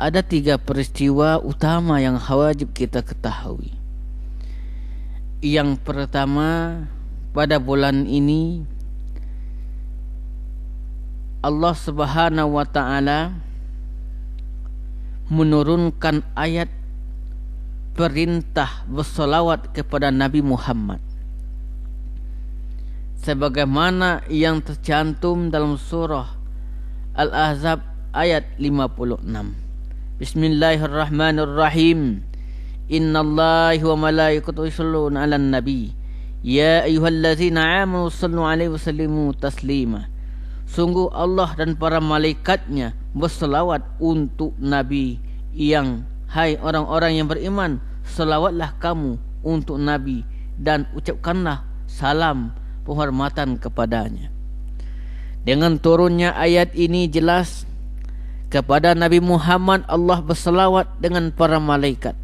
ada 3 peristiwa utama yang wajib kita ketahui. Yang pertama, pada bulan ini Allah Subhanahu wa taala menurunkan ayat perintah bersolawat kepada Nabi Muhammad sebagaimana yang tercantum dalam surah Al-Ahzab ayat 56. Bismillahirrahmanirrahim. Innallaha wa malaikatahu yusholluna 'alan nabi ya ayyuhallazina amanu shallu 'alaihi wa sallimu taslima. Sungguh Allah dan para malaikatnya berselawat untuk Nabi yang, hai orang-orang yang beriman, selawatlah kamu untuk Nabi dan ucapkanlah salam penghormatan kepadanya. Dengan turunnya ayat ini jelas kepada Nabi Muhammad Allah berselawat dengan para malaikat.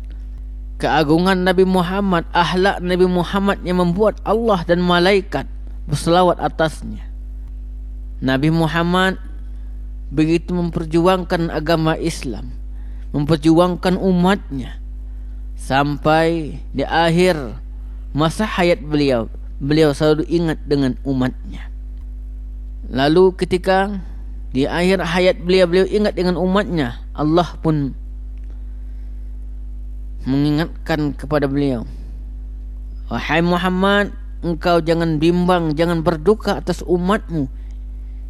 Keagungan Nabi Muhammad, akhlak Nabi Muhammad yang membuat Allah dan malaikat berselawat atasnya. Nabi Muhammad begitu memperjuangkan agama Islam, memperjuangkan umatnya sampai di akhir masa hayat beliau selalu ingat dengan umatnya. Lalu ketika di akhir hayat beliau ingat dengan umatnya, Allah pun mengingatkan kepada beliau, wahai Muhammad, engkau jangan bimbang, jangan berduka atas umatmu.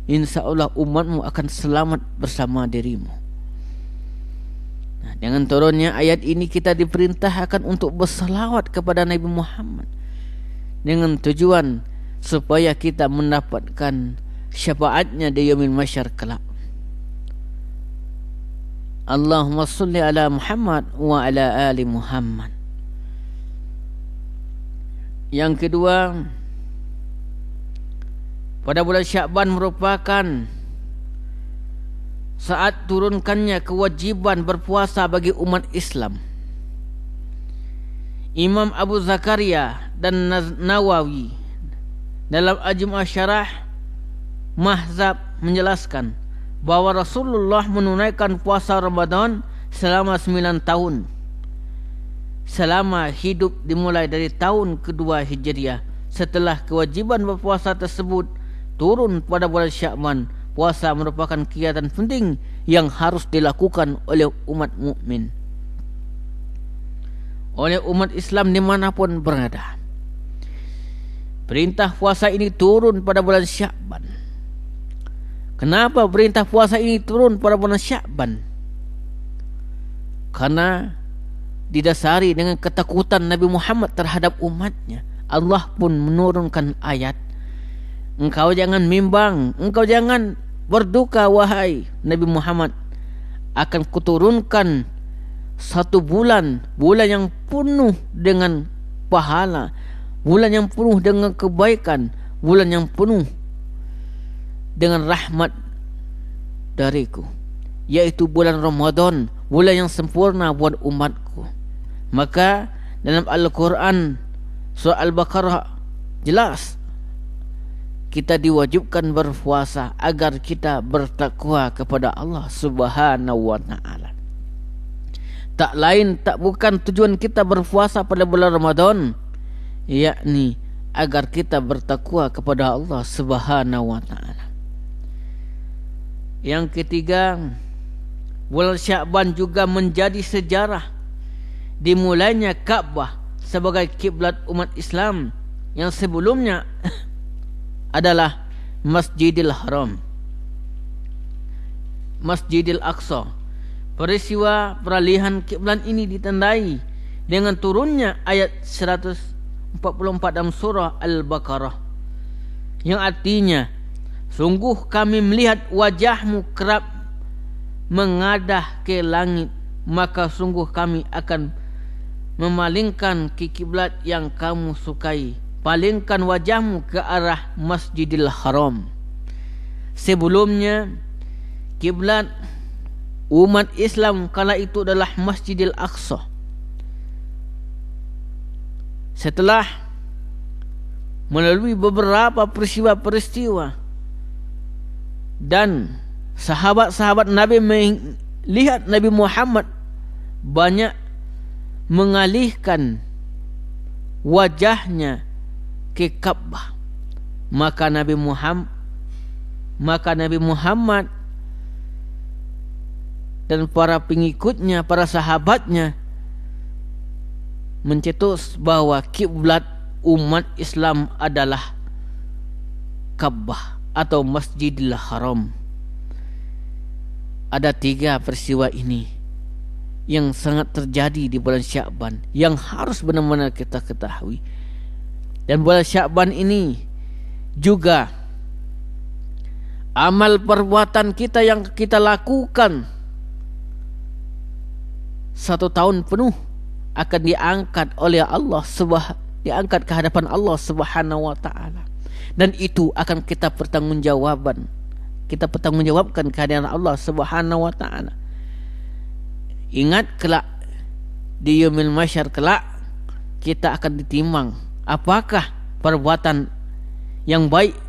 Insya Allah umatmu akan selamat bersama dirimu. Nah, dengan turunnya ayat ini kita diperintahkan untuk bersalawat kepada Nabi Muhammad dengan tujuan supaya kita mendapatkan syafaatnya di yaumil mahsyar kelak. Allahumma sholli ala Muhammad wa ala ali Muhammad. Yang kedua, pada bulan Sya'ban merupakan saat turunkannya kewajiban berpuasa bagi umat Islam. Imam Abu Zakaria dan Nawawi dalam Ajma' Syarah Mahzab menjelaskan bahwa Rasulullah menunaikan puasa Ramadan selama 9 tahun, selama hidup dimulai dari tahun kedua Hijriah. Setelah kewajiban berpuasa tersebut turun pada bulan Sya'ban, puasa merupakan kegiatan penting yang harus dilakukan oleh umat mukmin, oleh umat Islam dimanapun berada. Perintah puasa ini turun pada bulan Sya'ban. Kenapa perintah puasa ini turun pada bulan Sya'ban? Karena didasari dengan ketakutan Nabi Muhammad terhadap umatnya, Allah pun menurunkan ayat, engkau jangan bimbang, engkau jangan berduka wahai Nabi Muhammad, akan kuturunkan 1 bulan yang penuh dengan pahala, bulan yang penuh dengan kebaikan, bulan yang penuh dengan rahmat dariku, yaitu bulan Ramadan, bulan yang sempurna buat umatku. Maka dalam Al-Quran surah Al-Baqarah jelas kita diwajibkan berpuasa agar kita bertakwa kepada Allah Subhanahu wa taala. Tak lain tak bukan tujuan kita berpuasa pada bulan Ramadan, yakni agar kita bertakwa kepada Allah Subhanahu wa taala. Yang ketiga, bulan Sya'ban juga menjadi sejarah dimulainya Ka'bah sebagai kiblat umat Islam yang sebelumnya adalah Masjidil Haram, Masjidil Aqsa. Peristiwa peralihan kiblat ini ditandai dengan turunnya ayat 144 dalam surah Al-Baqarah yang artinya, sungguh kami melihat wajahmu kerap mengadah ke langit, maka sungguh kami akan memalingkan ke kiblat yang kamu sukai. Palingkan wajahmu ke arah Masjidil Haram. Sebelumnya kiblat umat Islam kala itu adalah Masjidil Aqsa. Setelah melalui beberapa peristiwa dan sahabat-sahabat Nabi lihat Nabi Muhammad banyak mengalihkan wajahnya ke Ka'bah, maka Nabi Muhammad dan para pengikutnya, para sahabatnya mencetus bahwa kiblat umat Islam adalah Ka'bah atau Masjidil Haram. Ada 3 peristiwa ini yang sangat terjadi di bulan Sya'ban yang harus benar-benar kita ketahui. Dan bulan Sya'ban ini juga amal perbuatan kita yang kita lakukan 1 tahun penuh akan diangkat oleh Allah diangkat ke hadapan Allah Subhanahu wa taala, dan itu akan kita pertanggungjawabkan kehadiran Allah Subhanahu wa taala. Ingat kelak di yaumil mahsyar kelak kita akan ditimbang apakah perbuatan yang baik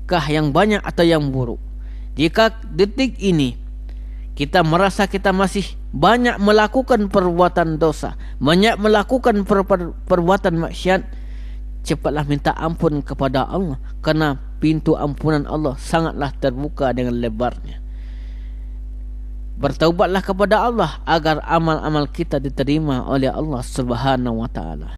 kah yang banyak atau yang buruk. Jika detik ini kita merasa kita masih banyak melakukan perbuatan dosa, banyak melakukan perbuatan maksiat, cepatlah minta ampun kepada Allah, karena pintu ampunan Allah sangatlah terbuka dengan lebarnya. Bertaubatlah kepada Allah agar amal-amal kita diterima oleh Allah Subhanahu wa taala.